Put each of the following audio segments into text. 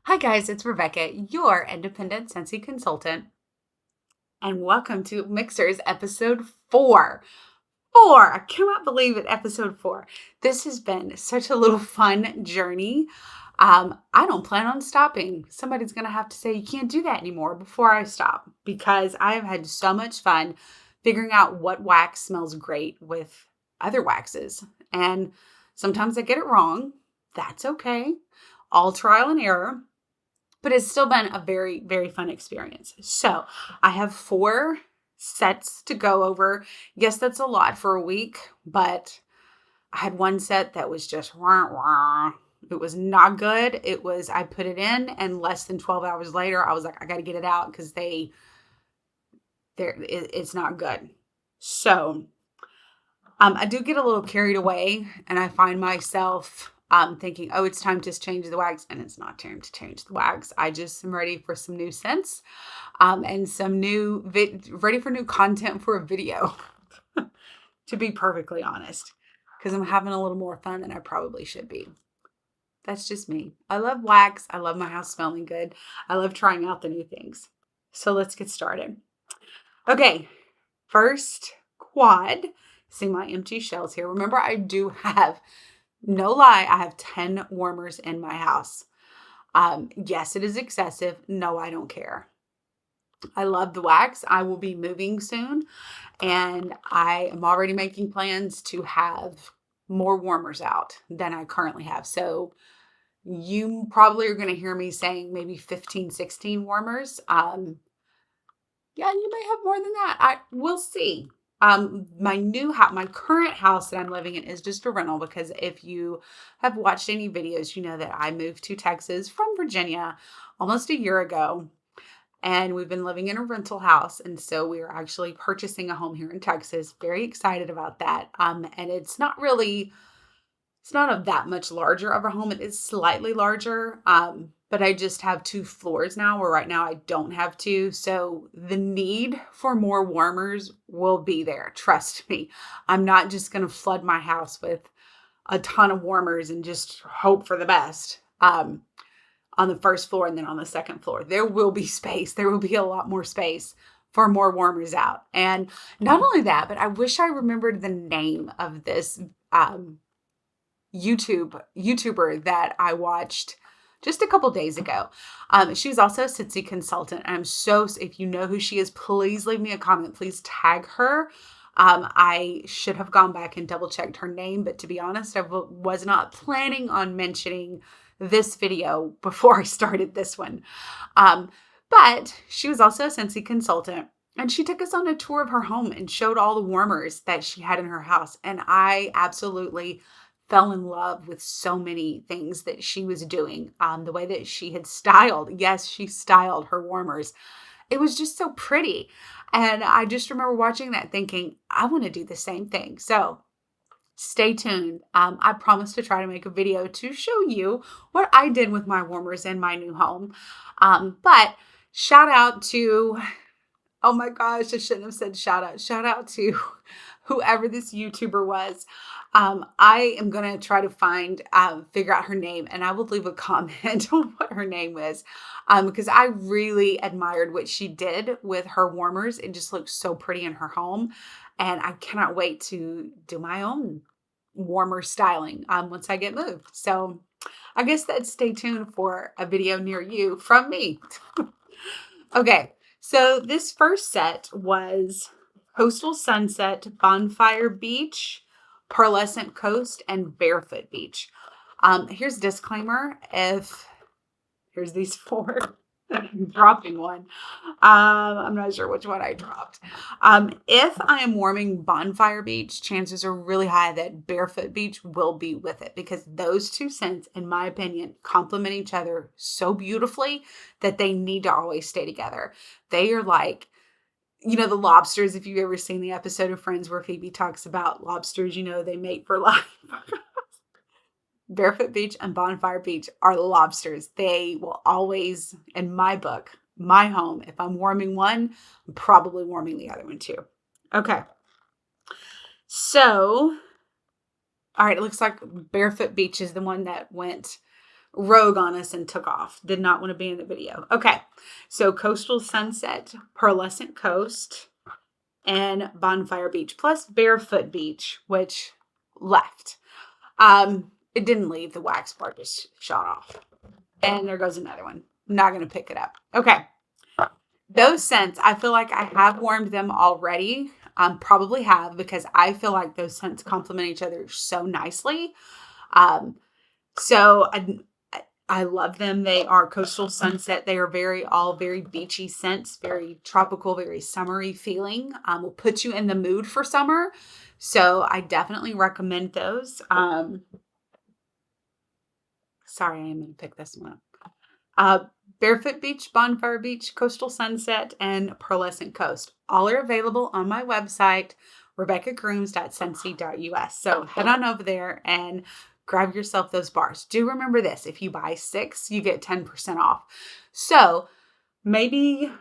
Hi guys, it's Rebecca, your independent Scentsy consultant, and welcome to Mixers episode 4. 4! I cannot believe it, episode 4. This has been such a little fun journey. I don't plan on stopping. Somebody's going to have to say you can't do that anymore before I stop because I have had so much fun figuring out what wax smells great with other waxes. And sometimes I get it wrong. That's okay. All trial and error, but it's still been a very, very fun experience. So I have 4 sets to go over. Yes, that's a lot for a week, but I had one set that was just wah, wah. It was not good. I put it in, and less than 12 hours later, I was like, I got to get it out because it's not good. So I do get a little carried away, and I find myself thinking, oh, it's time to change the wax, and it's not time to change the wax. I just am ready for some new scents and some ready for new content for a video, to be perfectly honest, because I'm having a little more fun than I probably should be. That's just me. I love wax. I love my house smelling good. I love trying out the new things. So let's get started. Okay, first quad. See my empty shells here. Remember, I do have, no lie, I have 10 warmers in my house. Yes, it is excessive. No, I don't care. I love the wax. I will be moving soon, and I am already making plans to have more warmers out than I currently have. So you probably are going to hear me saying maybe 15, 16 warmers. Yeah, you may have more than that. We'll see. My current house that I'm living in is just a rental because if you have watched any videos, you know that I moved to Texas from Virginia almost a year ago, and we've been living in a rental house. And so we are actually purchasing a home here in Texas. Very excited about that. And it's not that much larger of a home. It is slightly larger. But I just have 2 floors now, where right now I don't have 2. So the need for more warmers will be there. Trust me. I'm not just going to flood my house with a ton of warmers and just hope for the best. On the first floor and then on the second floor, there will be space. There will be a lot more space for more warmers out. And not only that, but I wish I remembered the name of this YouTuber that I watched just a couple days ago. She was also a Scentsy consultant. If you know who she is, please leave me a comment. Please tag her. I should have gone back and double checked her name, but to be honest, I was not planning on mentioning this video before I started this one. But she was also a Scentsy consultant, and she took us on a tour of her home and showed all the warmers that she had in her house. And I absolutely fell in love with so many things that she was doing. The way that she had styled. Yes, she styled her warmers. It was just so pretty. And I just remember watching that thinking, I want to do the same thing. So stay tuned. I promise to try to make a video to show you what I did with my warmers in my new home. But shout out to, oh my gosh, I shouldn't have said shout out. Shout out to whoever this YouTuber was. I am going to try to figure out her name, and I will leave a comment on what her name is, because I really admired what she did with her warmers. It just looks so pretty in her home, and I cannot wait to do my own warmer styling once I get moved. So I guess stay tuned for a video near you from me. Okay, so this first set was Coastal Sunset, Bonfire Beach, Pearlescent Coast, and Barefoot Beach. Here's a disclaimer. Here's these 4. I'm dropping one. I'm not sure which one I dropped. If I am warming Bonfire Beach, chances are really high that Barefoot Beach will be with it, because those 2 scents, in my opinion, complement each other so beautifully that they need to always stay together. They are like, the lobsters. If you've ever seen the episode of Friends where Phoebe talks about lobsters, they mate for life. Barefoot Beach and Bonfire Beach are lobsters. They will always, in my book, my home, if I'm warming one, I'm probably warming the other one too. Okay. So, all right, it looks like Barefoot Beach is the one that went rogue on us and took off. Did not want to be in the video. Okay, so Coastal Sunset, Pearlescent Coast, and Bonfire Beach, plus Barefoot Beach, which left. It didn't leave. The wax bar just shot off. And there goes another one. Not going to pick it up. Okay. Those scents, I feel like I have warmed them already. Probably have, because I feel like those scents complement each other so nicely. So I love them. They are Coastal Sunset. They are all very beachy scents, very tropical, very summery feeling. Will put you in the mood for summer. So I definitely recommend those. Sorry, I am going to pick this one up. Barefoot Beach, Bonfire Beach, Coastal Sunset, and Pearlescent Coast. All are available on my website, rebeccagrooms.scentsy.us. So head on over there and grab yourself those bars. Do remember this: if you buy 6, you get 10% off. So maybe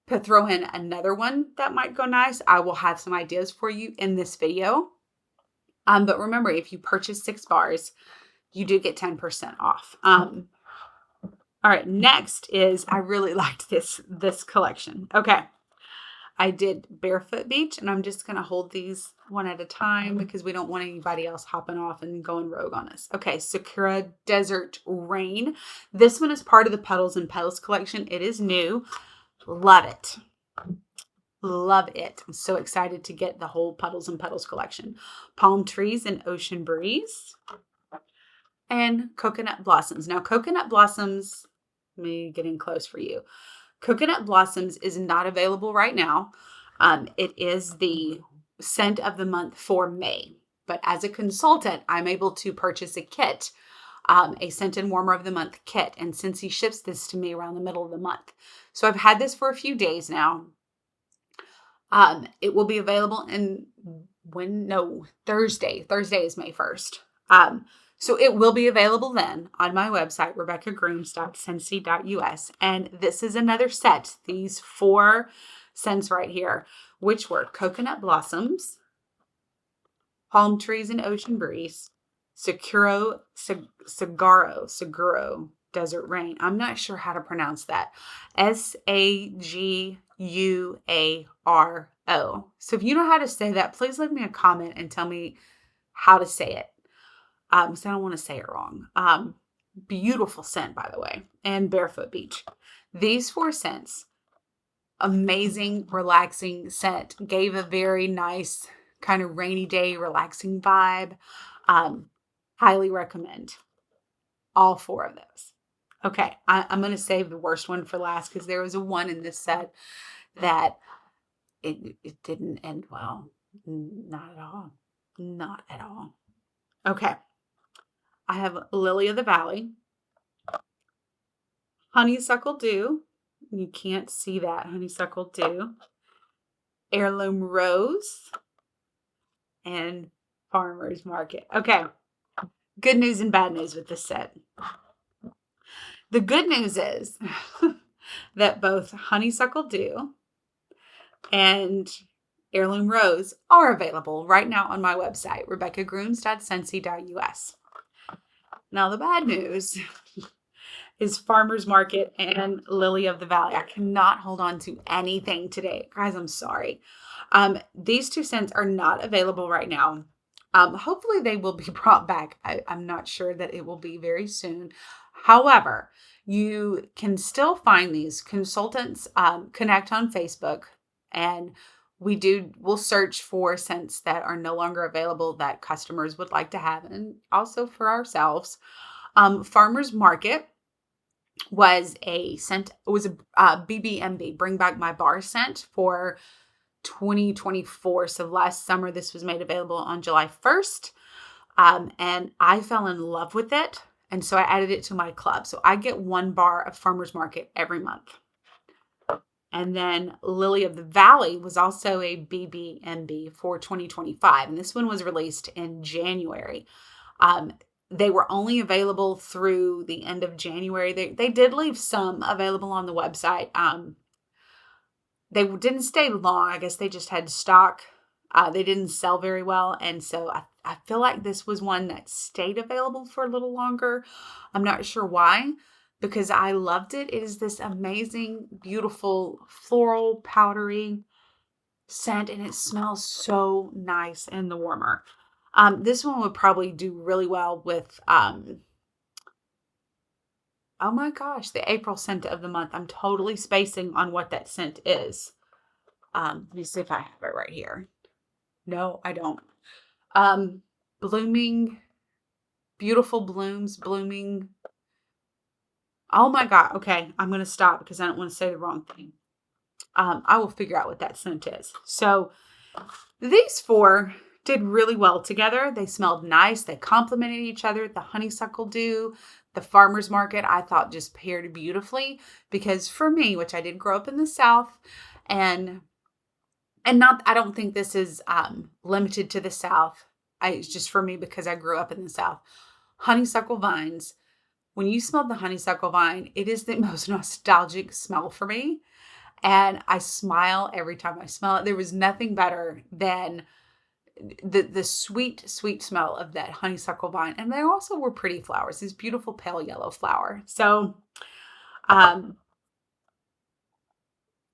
to throw in another one that might go nice. I will have some ideas for you in this video. But remember, if you purchase 6 bars, you do get 10% off. All right, next is, I really liked this collection. Okay, I did Barefoot Beach, and I'm just going to hold these one at a time because we don't want anybody else hopping off and going rogue on us. Okay, Sakura Desert Rain. This one is part of the Petals and Petals collection. It is new. Love it. Love it. I'm so excited to get the whole Petals and Petals collection. Palm Trees and Ocean Breeze. And Coconut Blossoms. Now, Coconut Blossoms, let me get in close for you. Coconut Blossoms is not available right now. It is the scent of the month for May. But as a consultant, I'm able to purchase a kit, a scent and warmer of the month kit. And since he ships this to me around the middle of the month. So I've had this for a few days now. It will be available Thursday. Thursday is May 1st. So it will be available then on my website, rebeccagrooms.scentsy.us. And this is another set, these 4 scents right here, which were Coconut Blossoms, Palm Trees and Ocean Breeze, Seguro Desert Rain. I'm not sure how to pronounce that. Saguaro. So if you know how to say that, please leave me a comment and tell me how to say it. So I don't want to say it wrong. Beautiful scent, by the way. And Barefoot Beach. These 4 scents, amazing, relaxing scent. Gave a very nice kind of rainy day, relaxing vibe. Highly recommend all 4 of those. Okay, I'm going to save the worst one for last because there was a one in this set that it didn't end well. Not at all. Not at all. Okay. I have Lily of the Valley, Honeysuckle Dew. You can't see that. Honeysuckle Dew, Heirloom Rose, and Farmer's Market. Okay. Good news and bad news with this set. The good news is that both Honeysuckle Dew and Heirloom Rose are available right now on my website, rebeccagrooms.scentsy.us. Now, the bad news is Farmer's Market and Lily of the Valley. I cannot hold on to anything today. Guys, I'm sorry. These 2 scents are not available right now. Hopefully they will be brought back. I'm not sure that it will be very soon. However, you can still find these consultants, connect on Facebook, and we'll search for scents that are no longer available that customers would like to have, and also for ourselves. Farmer's Market was a scent. It was a BBMB, Bring Back My Bar scent for 2024. So last summer, this was made available on July 1st. And I fell in love with it. And so I added it to my club. So I get 1 bar of Farmer's Market every month. And then Lily of the Valley was also a BBMB for 2025. And this one was released in January. They were only available through the end of January. They did leave some available on the website. They didn't stay long. I guess they just had stock They didn't sell very well. And so I feel like this was one that stayed available for a little longer. I'm not sure why, because I loved it. It is this amazing, beautiful, floral, powdery scent, and it smells so nice in the warmer. This one would probably do really well with, oh my gosh, the April scent of the month. I'm totally spacing on what that scent is. Let me see if I have it right here. No, I don't. Um, blooming, beautiful blooms, blooming. Oh my God. Okay. I'm going to stop because I don't want to say the wrong thing. I will figure out what that scent is. So these four did really well together. They smelled nice. They complemented each other. The honeysuckle dew, the farmer's market, I thought just paired beautifully because for me, which I did grow up in the South, and not, I don't think this is limited to the South. It's just for me because I grew up in the South. Honeysuckle vines. When you smell the honeysuckle vine, it is the most nostalgic smell for me. And I smile every time I smell it. There was nothing better than the sweet, sweet smell of that honeysuckle vine. And there also were pretty flowers, this beautiful pale yellow flower. So,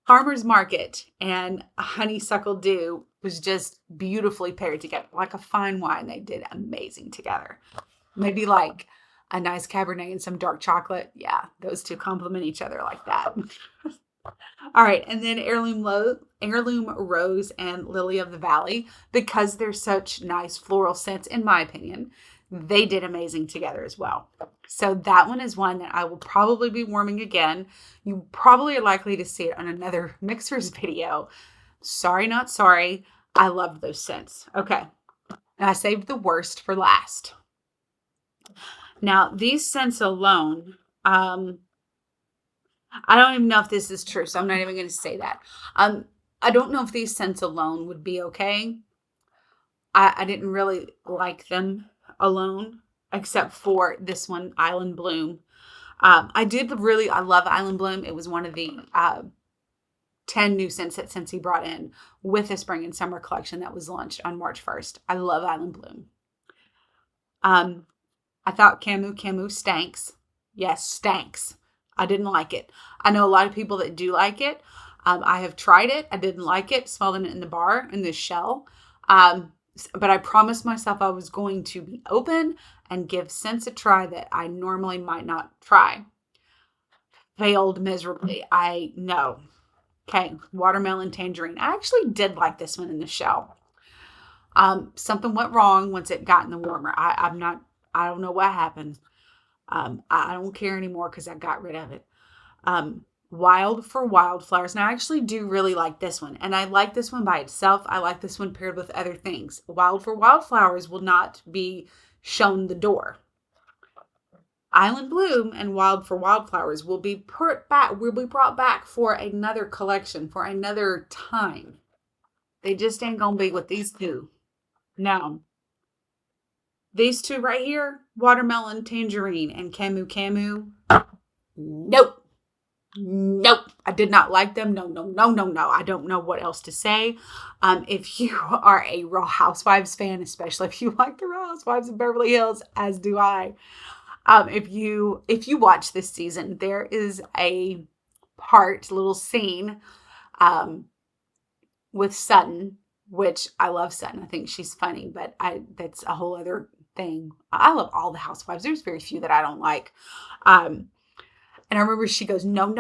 farmer's market and honeysuckle dew was just beautifully paired together. Like a fine wine, they did amazing together. Maybe like a nice Cabernet and some dark chocolate. Yeah, those two complement each other like that. All right, and then heirloom rose and lily of the valley, because they're such nice floral scents, in my opinion, they did amazing together as well. So that one is one that I will probably be warming again. You probably are likely to see it on another mixers video. Sorry, not sorry. I love those scents. Okay, and I saved the worst for last. Now these scents alone, I don't even know if this is true, so I'm not even going to say that. I don't know if these scents alone would be okay. I didn't really like them alone, except for this one, Island Bloom. I love Island Bloom. It was one of the 10 new scents that Scentsy brought in with the spring and summer collection that was launched on March 1st. I love Island Bloom. I thought Camu stanks. Yes, stanks. I didn't like it. I know a lot of people that do like it. I have tried it. I didn't like it. Smelled it in the bar, in the shell. But I promised myself I was going to be open and give scents a try that I normally might not try. Failed miserably. I know. Okay, watermelon tangerine. I actually did like this one in the shell. Something went wrong once it got in the warmer. I don't know what happened. I don't care anymore because I got rid of it. Wild for Wildflowers. Now, I actually do really like this one. And I like this one by itself. I like this one paired with other things. Wild for Wildflowers will not be shown the door. Island Bloom and Wild for Wildflowers will be brought back for another collection, for another time. They just ain't going to be with these two. Now, these two right here, Watermelon Tangerine and Camu, nope. I did not like them. No. I don't know what else to say. If you are a Real Housewives fan, especially if you like the Real Housewives of Beverly Hills, as do I, if you watch this season, there is a little scene, with Sutton, which I love Sutton. I think she's funny, but that's a whole other thing. I love all the housewives. There's very few that I don't like. And I remember she goes, no. And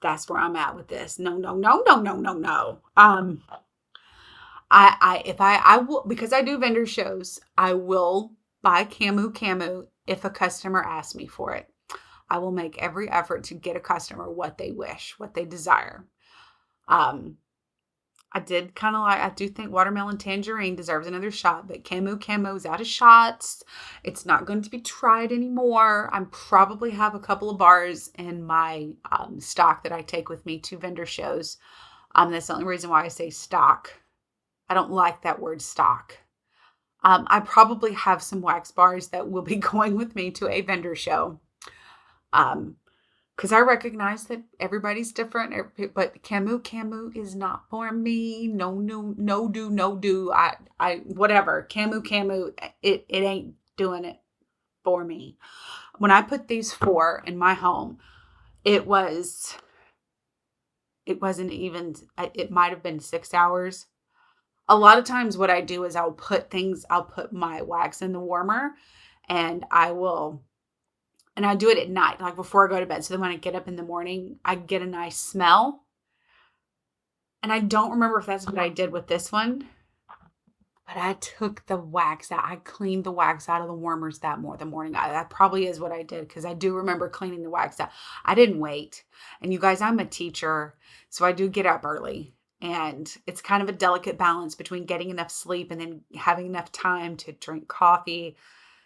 that's where I'm at with this. No. I will, because I do vendor shows, I will buy Camu if a customer asks me for it. I will make every effort to get a customer what they wish, what they desire. I do think Watermelon Tangerine deserves another shot, but Camu is out of shots. It's not going to be tried anymore. I probably have a couple of bars in my stock that I take with me to vendor shows. That's the only reason why I say stock. I don't like that word stock. I probably have some wax bars that will be going with me to a vendor show. because I recognize that everybody's different, but Camu is not for me. No, no, no do. Whatever. Camu, it ain't doing it for me. When I put these 4 in my home, it wasn't even, it might have been 6 hours. A lot of times what I do is I'll put my wax in the warmer, and I do it at night, like before I go to bed. So then when I get up in the morning, I get a nice smell. And I don't remember if that's what I did with this one, but I took the wax out. I cleaned the wax out of the warmers the morning. That probably is what I did, because I do remember cleaning the wax out. I didn't wait. And you guys, I'm a teacher, so I do get up early. And it's kind of a delicate balance between getting enough sleep and then having enough time to drink coffee,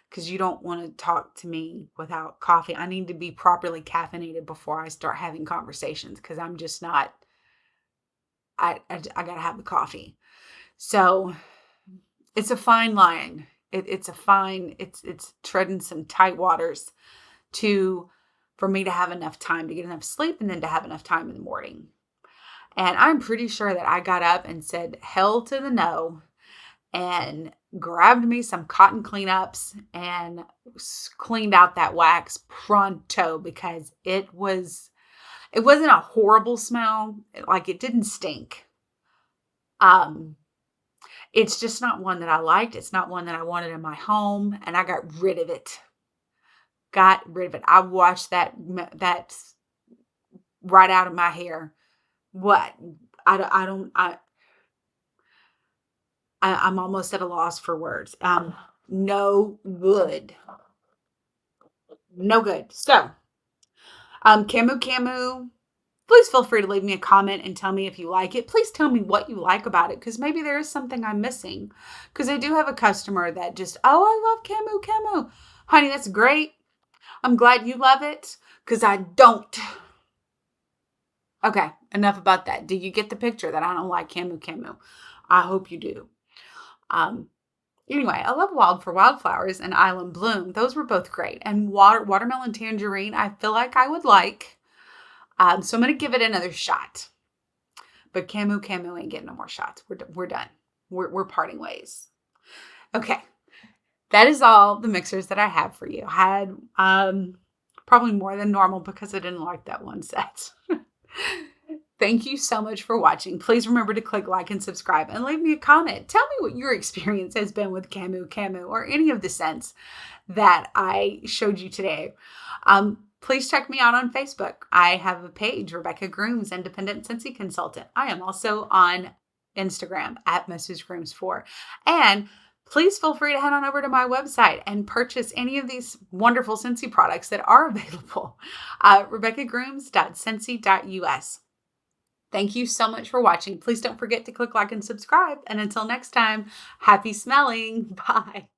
because you don't want to talk to me without coffee. I need to be properly caffeinated before I start having conversations, because I'm just not, I got to have the coffee. So it's a fine line. It's treading some tight waters for me to have enough time to get enough sleep and then to have enough time in the morning. And I'm pretty sure that I got up and said hell to the no and grabbed me some cotton cleanups and cleaned out that wax pronto, because it wasn't a horrible smell. Like, it didn't stink. It's just not one that I liked. It's not one that I wanted in my home, and I got rid of it. I washed that right out of my hair. What? I'm almost at a loss for words. No good. No good. So, Camu, please feel free to leave me a comment and tell me if you like it. Please tell me what you like about it, because maybe there is something I'm missing. Because I do have a customer that just, I love Camu. Honey, that's great. I'm glad you love it, because I don't. Okay, enough about that. Do you get the picture that I don't like Camu? I hope you do. Anyway, I love Wild for Wildflowers and Island Bloom. Those were both great. And Watermelon Tangerine, I feel like I would like. So I'm going to give it another shot. But Camu ain't getting no more shots. We're done. We're parting ways. Okay. That is all the mixers that I have for you. I had probably more than normal because I didn't like that one set. Thank you so much for watching. Please remember to click like and subscribe and leave me a comment. Tell me what your experience has been with Camu or any of the scents that I showed you today. Please check me out on Facebook. I have a page, Rebecca Grooms, Independent Scentsy Consultant. I am also on Instagram at Mrs. Grooms 4. And please feel free to head on over to my website and purchase any of these wonderful Scentsy products that are available. RebeccaGrooms.scentsy.us. Thank you so much for watching. Please don't forget to click like and subscribe. And until next time, happy smelling. Bye.